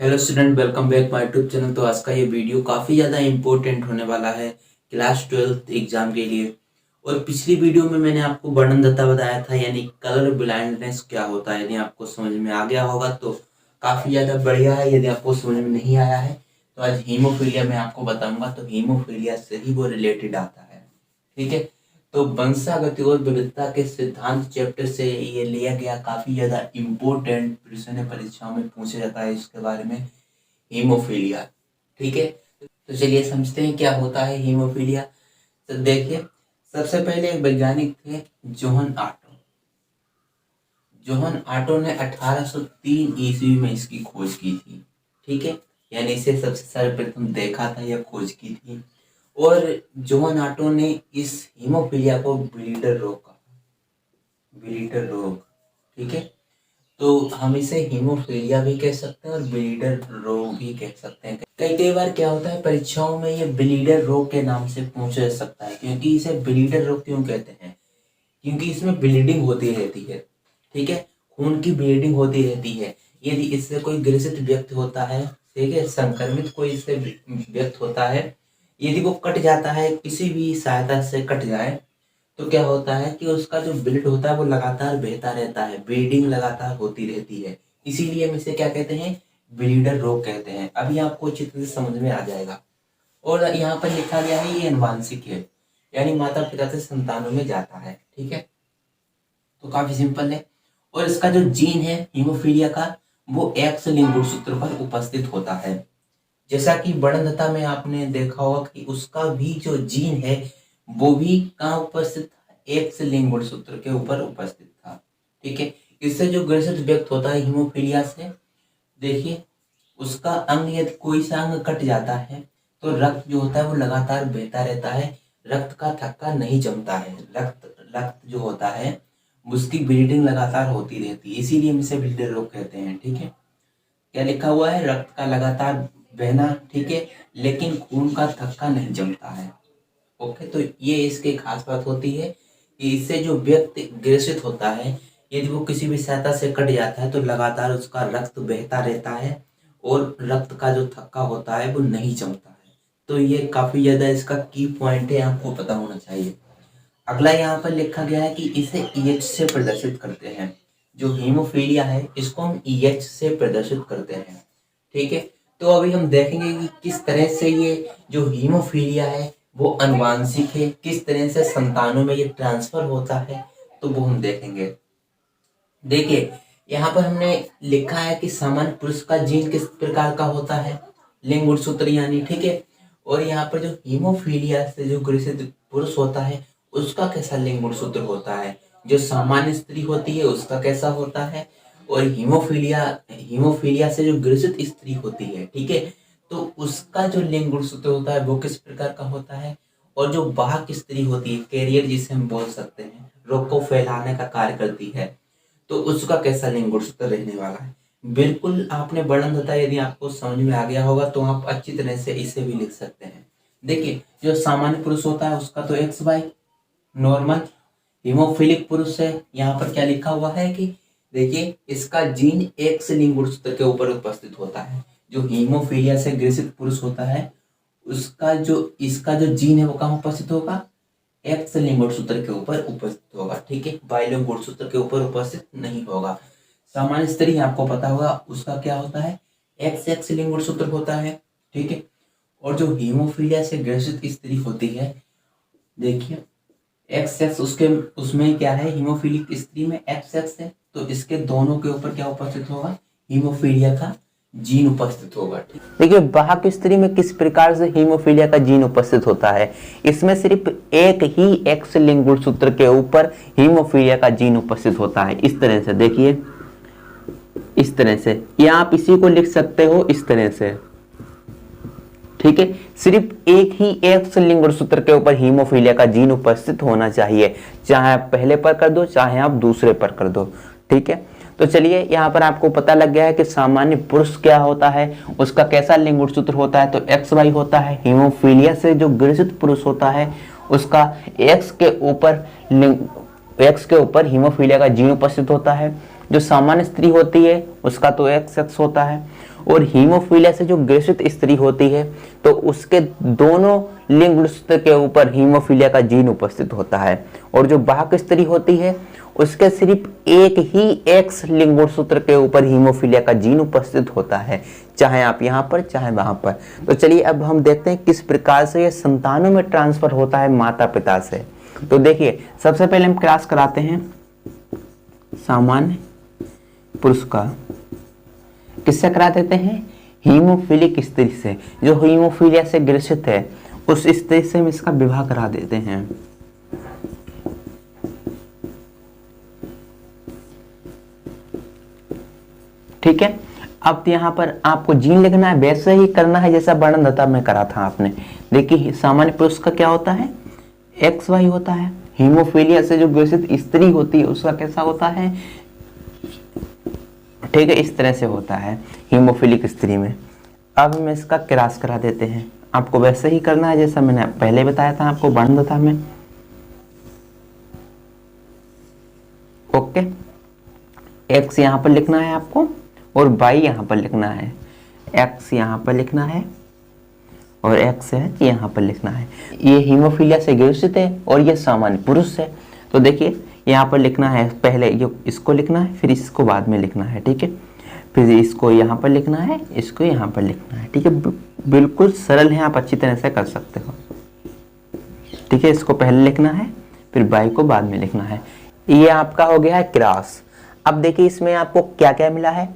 Hello student, welcome back my YouTube channel. तो आज का ये वीडियो काफ़ी ज़्यादा इम्पोर्टेंट होने वाला है क्लास 12th एग्जाम के लिए। और पिछली वीडियो में मैंने आपको वर्णनदाता बताया था, यानी कलर ब्लाइंडनेस क्या होता है। यदि आपको समझ में आ गया होगा तो काफ़ी ज़्यादा बढ़िया है। यदि आपको समझ में नहीं आया है तो आज हीमोफीलिया में आपको बताऊंगा, तो हीमोफीलिया से ही वो रिलेटेड आता है। ठीक है, तो वंशागति और विविधता के सिद्धांत चैप्टर से ये लिया गया, काफी ज्यादा इम्पोर्टेंट प्रश्न परीक्षाओं में पूछा जाता है इसके बारे में, हीमोफीलिया। ठीक है, तो चलिए समझते हैं क्या होता है हीमोफीलिया। तो देखिए, सबसे पहले एक वैज्ञानिक थे जोहन आटो। जोहन आटो ने 1803 ईस्वी में इसकी खोज की थी। ठीक है, यानी इसे सबसे सर्वप्रथम देखा था या खोज की थी। और जोहन आटो ने इस हीमोफीलिया को ब्लीडर रोग कहा। ब्लीडर रोग, ठीक है, तो हम इसे हीमोफीलिया भी कह सकते हैं और ब्लीडर रोग भी कह सकते हैं। कई कई बार क्या होता है, परीक्षाओं में ये ब्लीडर रोग के नाम से पूछा जा सकता है। क्योंकि इसे ब्लीडर रोग क्यों कहते हैं? क्योंकि इसमें ब्लीडिंग होती रहती है। ठीक है, खून की ब्लीडिंग होती रहती है। यदि इससे कोई ग्रसित व्यक्ति होता है, ठीक है, संक्रमित कोई इससे व्यक्ति होता है, यदि वो कट जाता है, किसी भी सहायता से कट जाए, तो क्या होता है कि उसका जो ब्लड होता है वो लगातार बहता रहता है, ब्लीडिंग लगातार होती रहती है। इसीलिए हम इसे क्या कहते हैं? ब्लीडर रोग कहते हैं। अभी आपको अच्छी तरह से समझ में आ जाएगा। और यहाँ पर लिखा गया है ये अनुवांशिक है, यानी माता पिता से संतानों में जाता है। ठीक है, तो काफी सिंपल है। और इसका जो जीन है हीमोफीलिया का, वो एक्स लिंक गुणसूत्र पर उपस्थित होता है। जैसा कि वर्णनता में आपने देखा होगा कि उसका भी जो जीन है वो भी कहाँ उपस्थित था? एक्स लिंक गुणसूत्र के ऊपर उपस्थित था। ठीक है, इससे जो ग्रसित व्यक्ति होता है हीमोफीलिया से, देखिए, उसका अंग यदि कोई सा अंग कट जाता है तो रक्त जो होता है वो लगातार बहता रहता है, रक्त का थक्का नहीं जमता है। रक्त रक्त जो होता है उसकी ब्लीडिंग लगातार होती रहती है, इसीलिए हम इसे ब्लीडर रोग कहते हैं। ठीक है, क्या लिखा हुआ है? रक्त का लगातार बहना, ठीक है, लेकिन खून का थक्का नहीं जमता है। ओके, तो ये इसकी खास बात होती है कि इससे जो व्यक्ति ग्रसित होता है, यदि वो किसी भी सहायता से कट जाता है तो लगातार उसका रक्त बहता रहता है और रक्त का जो थक्का होता है वो नहीं जमता है। तो ये काफी ज्यादा इसका की पॉइंट है, आपको पता होना चाहिए। अगला यहाँ पर लिखा गया है कि इसे ईएच से प्रदर्शित करते हैं। जो हीमोफीलिया है इसको हम ईएच से प्रदर्शित करते हैं। ठीक है, तो अभी हम देखेंगे कि किस तरह से ये जो हीमोफीलिया है वो अनुवांशिक है, किस तरह से संतानों में ये ट्रांसफर होता है, तो वो हम देखेंगे। देखिए, यहाँ पर हमने लिखा है कि सामान्य पुरुष का जीन किस प्रकार का होता है? लिंग गुणसूत्र यानी। ठीक है, और यहाँ पर जो हीमोफीलिया से जो ग्रसित पुरुष होता है उसका कैसा लिंग गुणसूत्र होता है? जो सामान्य स्त्री होती है उसका कैसा होता है? और हीमोफीलिया हीमोफीलिया से जो ग्रसित स्त्री होती है, ठीक है, तो उसका जो लिंग गुणसूत्र होता है वो किस प्रकार का होता है? और जो वाहक स्त्री होती है, कैरियर जिसे हम बोल सकते हैं, रोग को फैलाने का कार्य करती है, तो उसका कैसा लिंग गुणसूत्र रहने वाला है? बिल्कुल आपने वर्णन बताया, यदि आपको समझ में आ गया होगा तो आप अच्छी तरह से इसे भी लिख सकते हैं। देखिए, जो सामान्य पुरुष होता है उसका तो एक्स वाई नॉर्मल। हीमोफिलिक पुरुष है, यहाँ पर क्या लिखा हुआ है कि देखिए, इसका जीन एक्स लिंग गुणसूत्र के ऊपर उपस्थित होता है। जो हीमोफीलिया से ग्रसित पुरुष होता है इसका जो जीन है वो कहाँ उपस्थित होगा? एक्स लिंग गुणसूत्र के ऊपर उपस्थित होगा। ठीक है, वाई लिंग गुणसूत्र के ऊपर उपस्थित नहीं होगा। सामान्य स्त्री आपको पता होगा उसका क्या होता है? एक्स एक्स लिंग गुणसूत्र होता है। ठीक है, और जो हीमोफीलिया से ग्रसित स्त्री होती है, देखिए, एक्स एक्स उसके उसमें क्या है? हीमोफीलिक स्त्री में एक्स एक्स है, तो इसके दोनों के ऊपर क्या उपस्थित होगा? हीमोफीलिया का जीन उपस्थित होगा। देखिए, वाहक स्त्री में किस प्रकार से हीमोफीलिया का जीन उपस्थित होता है? इसमें सिर्फ एक ही एक्स लिंग गुणसूत्र के ऊपर हीमोफीलिया का जीन उपस्थित होता है। इस तरह से देखिए, इस तरह से, या आप इसी को लिख सकते हो इस तरह से। ठीक है, सिर्फ एक ही एक्स लिंग गुणसूत्र के ऊपर हीमोफीलिया का जीन उपस्थित होना चाहिए, चाहे आप पहले पर कर दो चाहे आप दूसरे पर कर दो। ठीक है, तो चलिए, यहाँ पर आपको पता लग गया है कि सामान्य पुरुष क्या होता है, उसका कैसा लिंग गुणसूत्र होता है, तो एक्स वाई होता है। हीमोफीलिया से जो ग्रसित पुरुष होता है उसका एक्स के ऊपर हीमोफीलिया का जीन उपस्थित होता है। जो सामान्य स्त्री होती है उसका तो एक्स एक्स होता है। और हीमोफीलिया से जो ग्रसित स्त्री होती है तो उसके दोनों लिंग गुणसूत्र के ऊपर हीमोफीलिया का जीन उपस्थित होता है, और जो वाहक स्त्री होती है उसके सिर्फ एक ही एक्स लिंग गुणसूत्र के ऊपर हीमोफीलिया का जीन उपस्थित होता है, चाहे आप यहाँ पर चाहे वहां पर। तो चलिए अब हम देखते हैं किस प्रकार से ये संतानों में ट्रांसफर होता है माता पिता से। तो देखिए सबसे पहले हम क्रॉस कराते हैं सामान्य पुरुष का, किससे करा देते हैं? हीमोफिलिक स्त्री से, जो हीमोफीलिया से ग्रसित है उस स्त्री से हम इसका विवाह करा देते हैं। ठीक है, अब यहाँ पर आपको जीन लिखना है, वैसे ही करना है जैसा वर्णनदाता में करा था आपने। देखिए सामान्य पुरुष का क्या होता है? XY होता है। हीमोफीलिया से जो ग्रसित स्त्री होती है उसका कैसा होता है? ठीक है, इस तरह से होता है हीमोफिलिक स्त्री में। अब हम इसका क्रॉस करा देते हैं, आपको वैसे ही करना है जैसा मैंने पहले बताया था आपको वर्णनदाता में। ओके, X यहाँ पर लिखना है आपको और Y यहाँ पर लिखना है। X यहाँ पर लिखना है और XH यहाँ पर लिखना है। ये हीमोफीलिया से ग्रसित है और ये सामान्य पुरुष है। तो देखिए यहाँ पर लिखना है, पहले ये इसको लिखना है फिर इसको बाद में लिखना है। ठीक है, फिर इसको यहाँ पर लिखना है, इसको यहाँ पर लिखना है। ठीक है, बिल्कुल सरल है, आप अच्छी तरह से कर सकते हो। ठीक है, इसको पहले लिखना है फिर Y को बाद में लिखना है। ये आपका हो गया है क्रॉस। अब देखिए इसमें आपको क्या क्या मिला है?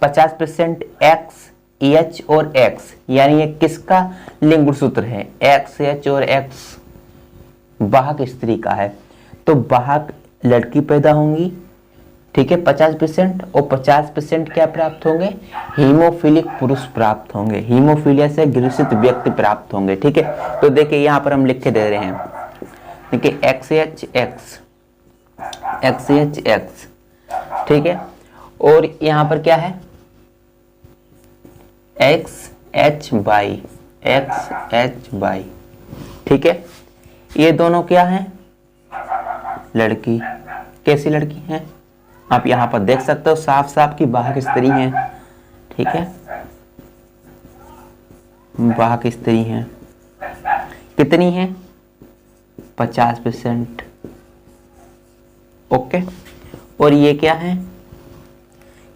50% X, H और X, यानी ये किसका लिंग गुणसूत्र है? X, H और X वाहक स्त्री का है। तो वाहक लड़की पैदा होंगी, ठीक है 50%, और 50% क्या प्राप्त होंगे? हीमोफिलिक पुरुष प्राप्त होंगे, हीमोफीलिया से ग्रसित व्यक्ति प्राप्त होंगे। ठीक है, तो देखिए यहाँ पर हम लिख के दे रहे हैं, देखिए XH X, ठीक है, और यहाँ पर क्या है? XHY, ठीक है। ये दोनों क्या हैं? लड़की। कैसी लड़की हैं? आप यहाँ पर देख सकते हो साफ साफ की वाहक स्त्री हैं। ठीक है, वाहक स्त्री हैं। कितनी हैं? 50%। ओके, और ये क्या है?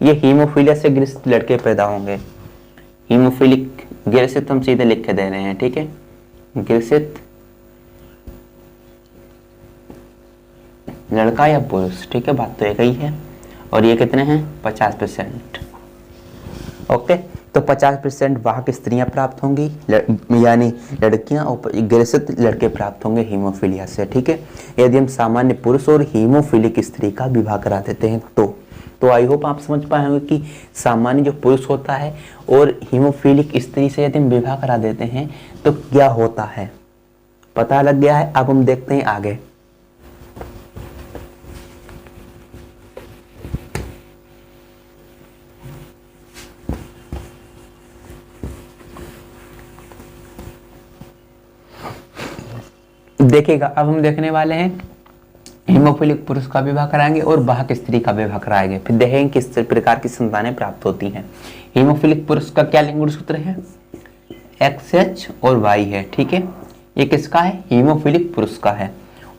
ये हीमोफीलिया से ग्रसित लड़के पैदा होंगे। हीमोफिलिक ग्रसित हम सीधे लिख के दे रहे हैं। ठीक है, ग्रसित लड़का या पुरुष। ठीक है, बात तो एक ही है। और ये कितने हैं? 50%। ओके, तो 50% वाहक स्त्रियां प्राप्त होंगी, यानी लड़कियां, और ग्रसित लड़के प्राप्त होंगे हीमोफीलिया से। ठीक है, यदि हम सामान्य पुरुष और हीमोफिलिक स्त्री का विवाह करा देते हैं तो आई होप आप समझ पाए होंगे कि सामान्य जो पुरुष होता है और हीमोफिलिक स्त्री से यदि हम विवाह करा देते हैं तो क्या होता है, पता लग गया है। अब हम देखते हैं आगे। देखिएगा, अब हम देखने वाले हैं हीमोफिलिक पुरुष का विवाह कराएंगे और वाहक स्त्री का विवाह कराएंगे, फिर देखेंगे किस प्रकार की संतानें प्राप्त होती हैं। हीमोफिलिक पुरुष का क्या लिंग गुणसूत्र है? XH और Y है। ठीक है, ये किसका है? हीमोफिलिक पुरुष का है।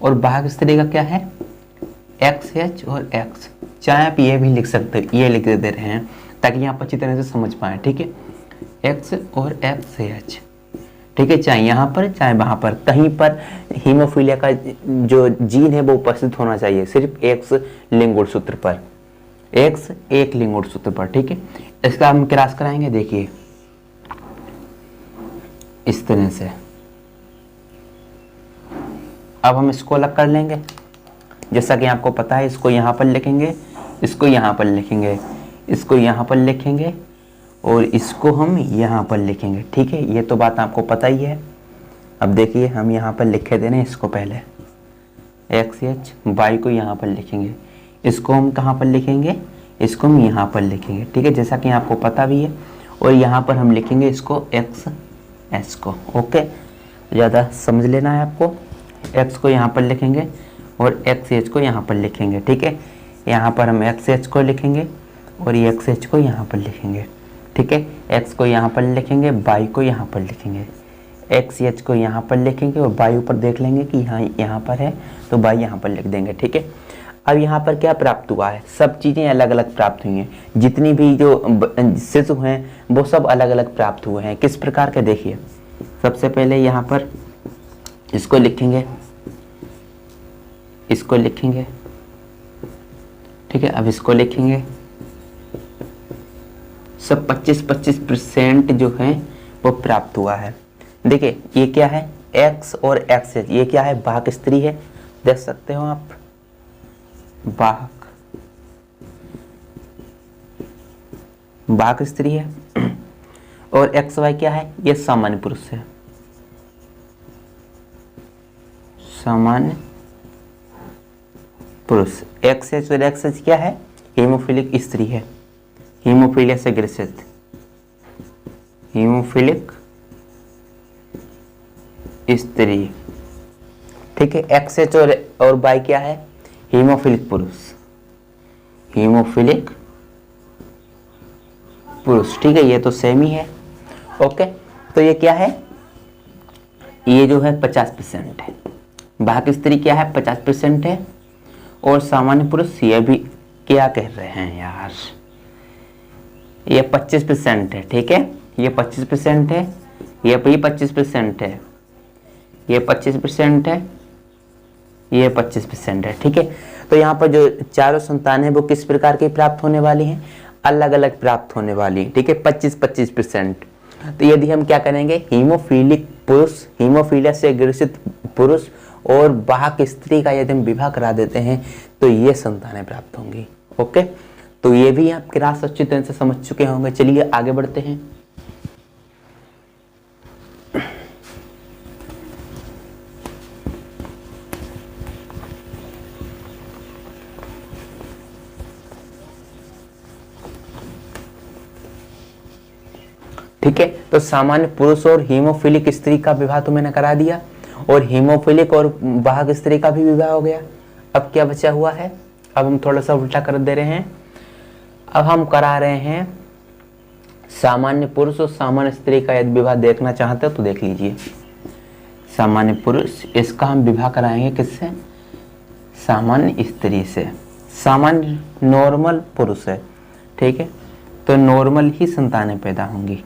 और वाहक स्त्री का क्या है? XH और X। चाहे आप ये भी लिख सकते हो, ये लिख दे रहे हैं ताकि आप अच्छी तरह से समझ पाए। ठीक है, X और XH। ठीक है, चाहे यहाँ पर चाहे वहां पर, कहीं पर हीमोफीलिया का जो जीन है वो उपस्थित होना चाहिए, सिर्फ X लिंग गुणसूत्र पर, X एक लिंग गुणसूत्र पर। ठीक है, इसका हम क्रॉस कराएंगे। देखिए इस तरह से। अब हम इसको अलग कर लेंगे, जैसा कि आपको पता है। इसको यहाँ पर लिखेंगे, इसको यहाँ पर लिखेंगे, इसको यहाँ पर लिखेंगे और इसको हम यहाँ पर लिखेंगे। ठीक है, ये तो बात आपको पता ही है। अब देखिए हम यहाँ पर लिखे दे रहे हैं, इसको पहले XH, Y को यहाँ पर लिखेंगे, इसको हम कहाँ पर लिखेंगे? इसको हम यहाँ पर लिखेंगे। ठीक है, जैसा कि आपको पता भी है। और यहाँ पर हम लिखेंगे इसको XS को। ओके, ज़्यादा समझ लेना है आपको। X को यहाँ पर लिखेंगे और XH को यहाँ पर लिखेंगे। ठीक है, यहाँ पर हम XH को लिखेंगे और ये XH को यहाँ पर लिखेंगे। ठीक है। एक्स को यहाँ पर लिखेंगे, वाई को यहाँ पर लिखेंगे, एक्स एच को यहाँ पर लिखेंगे और वाई ऊपर देख लेंगे कि यहाँ पर है तो वाई यहाँ पर लिख देंगे। ठीक है। अब यहाँ पर क्या प्राप्त हुआ है, सब चीज़ें अलग अलग प्राप्त हुई हैं, जितनी भी जो शिशु हैं वो सब अलग अलग प्राप्त हुए हैं। किस प्रकार के, देखिए सबसे पहले यहाँ पर इसको लिखेंगे, इसको लिखेंगे, ठीक है। अब इसको लिखेंगे, सब 25-25% जो है वो प्राप्त हुआ है। देखिए ये क्या है, एक्स और एक्स, ये क्या है, वाहक स्त्री है, देख सकते हो आप, वाहक स्त्री है। और एक्स वाई क्या है, ये सामान्य पुरुष है, सामान्य पुरुष। एक्स एच और एक्स एच क्या है, हीमोफिलिक स्त्री है, हीमोफीलिया से ग्रसित, हीमोफिलिक स्त्री। ठीक है। एक्स एच और वाई क्या है, हीमोफिलिक पुरुष, हीमोफिलिक पुरुष। ठीक है, ये तो सेम ही है। ओके, तो ये क्या है, ये जो है 50% है, वाहक स्त्री क्या है 50% है, और सामान्य पुरुष ये भी क्या कह रहे हैं यार, ये 25% है। ठीक है, ये 25% है, ये भी 25% है, ये 25% है, ये 25% है। ठीक है, तो यहाँ पर जो चारों संतान है वो किस प्रकार की प्राप्त होने वाली हैं, अलग अलग प्राप्त होने वाली है। ठीक है, 25-25%। तो यदि हम क्या करेंगे, हीमोफिलिक पुरुष, हीमोफीलिया से ग्रसित पुरुष और वाहक स्त्री का यदि हम विवाह करा देते हैं तो ये संतानें प्राप्त होंगी। ओके, तो ये भी आप क्लास अच्छी तरह से समझ चुके होंगे। चलिए आगे बढ़ते हैं। ठीक है, तो सामान्य पुरुष और हीमोफिलिक स्त्री का विवाह तो मैंने करा दिया, और हीमोफिलिक और वाहक स्त्री का भी विवाह हो गया। अब क्या बचा हुआ है, अब हम थोड़ा सा उल्टा कर दे रहे हैं। अब हम करा रहे हैं सामान्य पुरुष और सामान्य स्त्री का यदि विवाह देखना चाहते हो तो देख लीजिए। सामान्य पुरुष, इसका हम विवाह कराएंगे किससे, सामान्य स्त्री से। सामान्य नॉर्मल पुरुष है, ठीक है, तो नॉर्मल ही संतानें पैदा होंगी।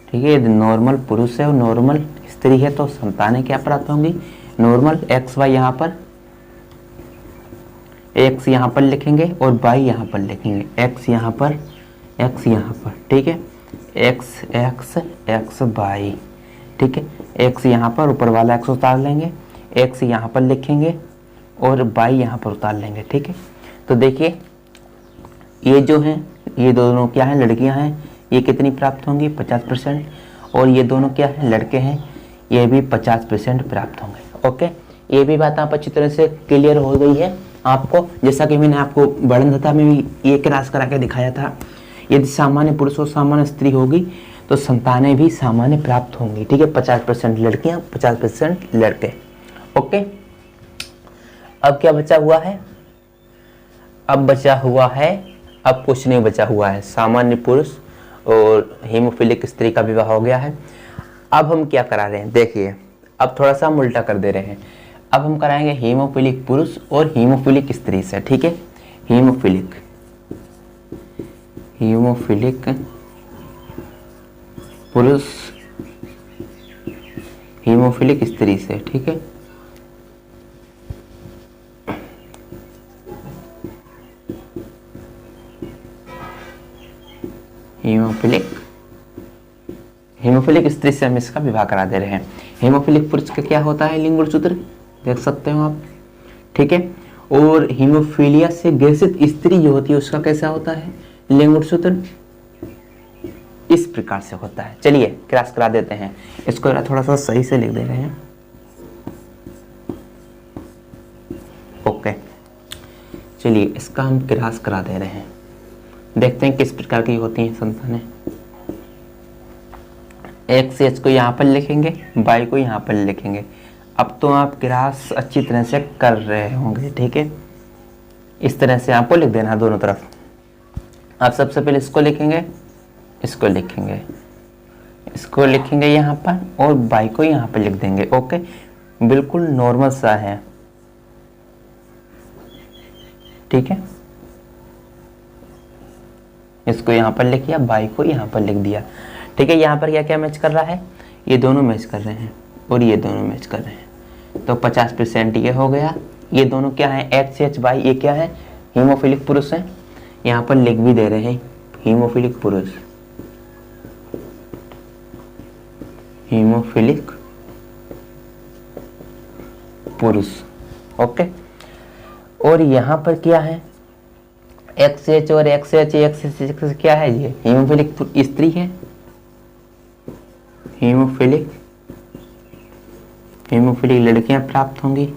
ठीक है, यदि नॉर्मल पुरुष है और नॉर्मल स्त्री है तो संतानें क्या प्राप्त होंगी, नॉर्मल। एक्स वाई यहाँ पर, एक्स यहाँ पर लिखेंगे और वाई यहाँ पर लिखेंगे, एक्स यहाँ पर, एक्स यहाँ पर। ठीक है, एक्स एक्स एक्स वाई। ठीक है, एक्स यहाँ पर, ऊपर वाला एक्स उतार लेंगे, एक्स यहाँ पर लिखेंगे और वाई यहाँ पर उतार लेंगे। ठीक है, तो देखिए ये जो हैं, ये दोनों क्या हैं, लड़कियां हैं, ये कितनी प्राप्त होंगी 50%, और ये दोनों क्या हैं, लड़के हैं, ये भी 50% प्राप्त होंगे। ओके, ये भी बात आप अच्छी तरह से क्लियर हो गई है आपको। जैसा कि मैंने आपको वर्णनता में भी ये क्रॉस करा के दिखाया था, यदि सामान्य पुरुष और सामान्य स्त्री होगी तो संतानें भी सामान्य प्राप्त होंगी। ठीक है, 50% लड़कियां, 50% लड़के। ओके, अब क्या बचा हुआ है, अब बचा हुआ है, अब कुछ नहीं बचा हुआ है। सामान्य पुरुष और हीमोफिलिक स्त्री का विवाह हो गया है। अब हम क्या करा रहे हैं, देखिए अब थोड़ा सा हम उल्टा कर दे रहे हैं। अब हम कराएंगे हीमोफिलिक पुरुष और हीमोफिलिक स्त्री से। ठीक है, हीमोफिलिक, हीमोफिलिक पुरुष, हीमोफिलिक स्त्री से। ठीक है, हीमोफिलिक स्त्री से हम इसका विवाह करा दे रहे हैं। हीमोफिलिक पुरुष का क्या होता है, लिंग गुणसूत्र देख सकते हो आप। ठीक है, और हीमोफीलिया से ग्रसित स्त्री जो होती है उसका कैसा होता है, लिंग गुणसूत्र इस प्रकार से होता है। चलिए क्रॉस करा देते हैं, इसको थोड़ा सा सही से लिख दे रहे हैं। ओके, चलिए इसका हम क्रॉस करा दे रहे हैं, देखते हैं किस प्रकार की होती हैं संतानें। एक्स एच को यहाँ पर लिखेंगे, वाई को यहाँ पर लिखेंगे। अब तो आप क्रॉस अच्छी तरह से कर रहे होंगे। ठीक है, इस तरह से आपको लिख देना दोनों तरफ। आप सबसे पहले इसको लिखेंगे, इसको लिखेंगे, इसको लिखेंगे यहाँ पर और बाई को यहाँ पर लिख देंगे। ओके, बिल्कुल नॉर्मल सा है, ठीक है। इसको यहाँ पर लिख दिया, बाई को यहाँ पर लिख दिया, ठीक है। यहाँ पर क्या क्या मैच कर रहा है, ये दोनों मैच कर रहे हैं और ये दोनों मैच कर रहे हैं, तो 50% ये हो गया। ये दोनों क्या है, एक्स एच बाई, ये क्या है, हीमोफिलिक पुरुष है। यहाँ पर लिख भी दे रहे हैं हीमोफिलिक पुरुष, हीमोफिलिक पुरुष। ओके, और यहाँ पर क्या है, एक्स एच और एक्स एच, एक्स क्या है, ये हीमोफिलिक स्त्री है, हीमोफिलिक लड़कियां प्राप्त होंगी,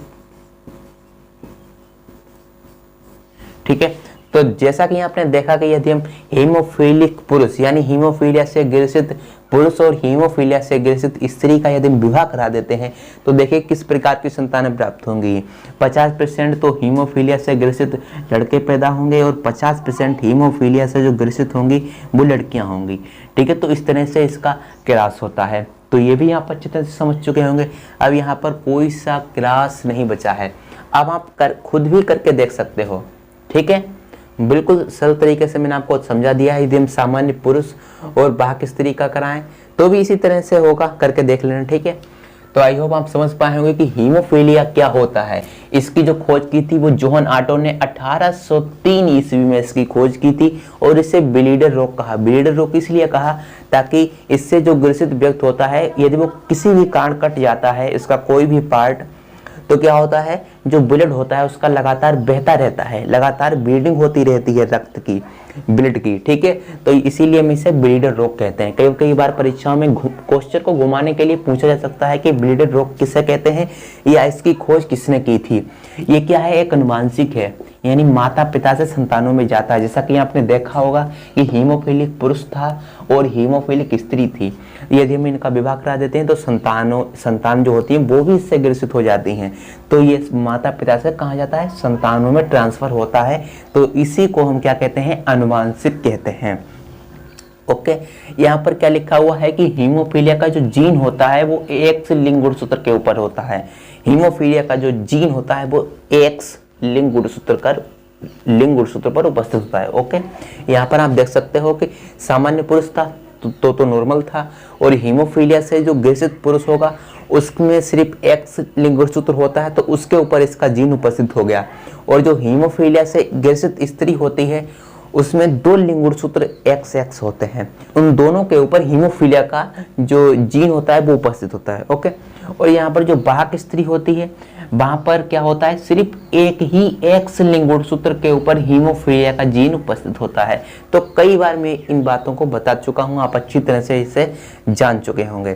ठीक है। तो जैसा कि आपने देखा कि यदि हम हीमोफिलिक पुरुष यानी हीमोफीलिया से ग्रसित पुरुष और हीमोफीलिया से ग्रसित स्त्री का यदि विवाह करा देते हैं तो देखिए किस प्रकार की संतानें प्राप्त होंगी। 50% तो हीमोफीलिया से ग्रसित लड़के पैदा होंगे और 50% हीमोफीलिया से जो ग्रसित होंगी वो लड़कियां होंगी, ठीक है। तो इस तरह से इसका क्रॉस होता है। तो ये भी यहाँ पर अच्छी तरह से समझ चुके होंगे। अब यहाँ पर कोई सा क्रॉस नहीं बचा है, अब आप खुद भी करके देख सकते हो, ठीक है। बिल्कुल सरल तरीके से मैंने आपको समझा दिया है। यदि हम सामान्य पुरुष और बाहक स्त्री का कराएं तो भी इसी तरह से होगा, करके देख लेना, ठीक है। तो आई होप आप समझ पाए होंगे कि हीमोफीलिया क्या होता है। इसकी जो खोज की थी वो जोहन आटो ने 1803 ईस्वी में इसकी खोज की थी और इसे ब्लीडर रोग कहा। ब्लीडर रोग इसलिए कहा ताकि इससे जो ग्रसित व्यक्ति होता है यदि वो किसी भी कारण कट जाता है इसका कोई भी पार्ट, तो क्या होता है, जो ब्लड होता है उसका लगातार बहता रहता है, लगातार ब्लीडिंग होती रहती है रक्त की, ब्लड की, ठीक है। तो इसीलिए हम इसे ब्लीडर रोग कहते हैं। कई बार परीक्षाओं में क्वेश्चन को घुमाने के लिए पूछा जा सकता है कि ब्लीडर रोग किसे कहते हैं या इसकी खोज किसने की थी। ये क्या है, एक अनुवांशिक है, यानी माता पिता से संतानों में जाता है। जैसा कि आपने देखा होगा कि हीमोफिलिक पुरुष था और हीमोफिलिक स्त्री थी, यदि हम इनका विवाह करा देते हैं तो संतान जो होती है वो भी इससे ग्रसित हो जाती हैं। तो ये माता पिता से कहा जाता है संतानों में ट्रांसफर होता है। तो इसी को हम क्या कहते हैं, अनुवांशिक कहते हैं। ओके, यहाँ पर क्या लिखा हुआ है कि हीमोफीलिया का जो जीन होता है वो एक्स लिंग गुणसूत्र के ऊपर होता है। हीमोफीलिया का जो जीन होता है वो एक्स लिंग गुणसूत्र पर उपस्थित होता है। ओके, यहाँ पर आप देख सकते हो कि सामान्य पुरुष था तो नॉर्मल था, और हीमोफीलिया से जो ग्रसित पुरुष होगा उसमें सिर्फ एक्स लिंग गुणसूत्र होता है, तो उसके ऊपर इसका जीन उपस्थित हो गया। और जो हीमोफीलिया से ग्रसित स्त्री होती है उसमें 2 लिंग गुणसूत्र XX होते हैं, उन दोनों के ऊपर हीमोफीलिया का जो जीन होता है वो उपस्थित होता है। ओके, और यहाँ पर जो बाहक स्त्री होती है वहां पर क्या होता है, सिर्फ एक ही X लिंग गुणसूत्र के ऊपर हीमोफीलिया का जीन उपस्थित होता है। तो कई बार मैं इन बातों को बता चुका हूं, आप अच्छी तरह से इसे जान चुके होंगे।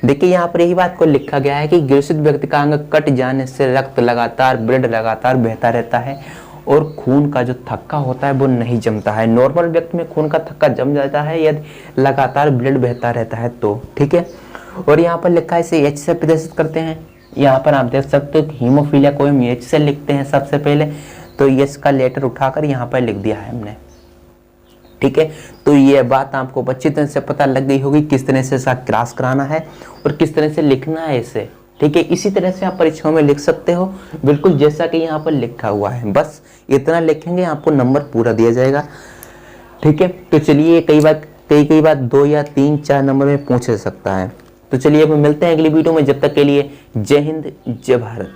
देखिए यहाँ पर यही बात को लिखा गया है कि ग्रसित व्यक्ति का अंग कट जाने से रक्त लगातार, ब्लड लगातार बहता रहता है और खून का जो थक्का होता है वो नहीं जमता है। नॉर्मल व्यक्ति में खून का थक्का जम जाता है यदि लगातार ब्लड बहता रहता है तो, ठीक है। और यहाँ पर लिखा है इसे H से प्रदर्शित करते हैं। यहाँ पर आप देख सकते हो कि हीमोफीलिया को हम H से लिखते हैं सबसे पहले, तो H का लेटर उठाकर यहाँ पर लिख दिया है हमने, ठीक है। तो ये बात आपको अच्छी तरह से पता लग गई होगी किस तरह से इसका क्रॉस कराना है और किस तरह से लिखना है इसे, ठीक है। इसी तरह से आप परीक्षाओं में लिख सकते हो, बिल्कुल जैसा कि यहाँ पर लिखा हुआ है, बस इतना लिखेंगे आपको नंबर पूरा दिया जाएगा, ठीक है। तो चलिए कई बार 2 या 3 4 नंबर में पूछ सकता है। तो चलिए अब मिलते हैं अगली वीडियो में, जब तक के लिए जय हिंद जय भारत।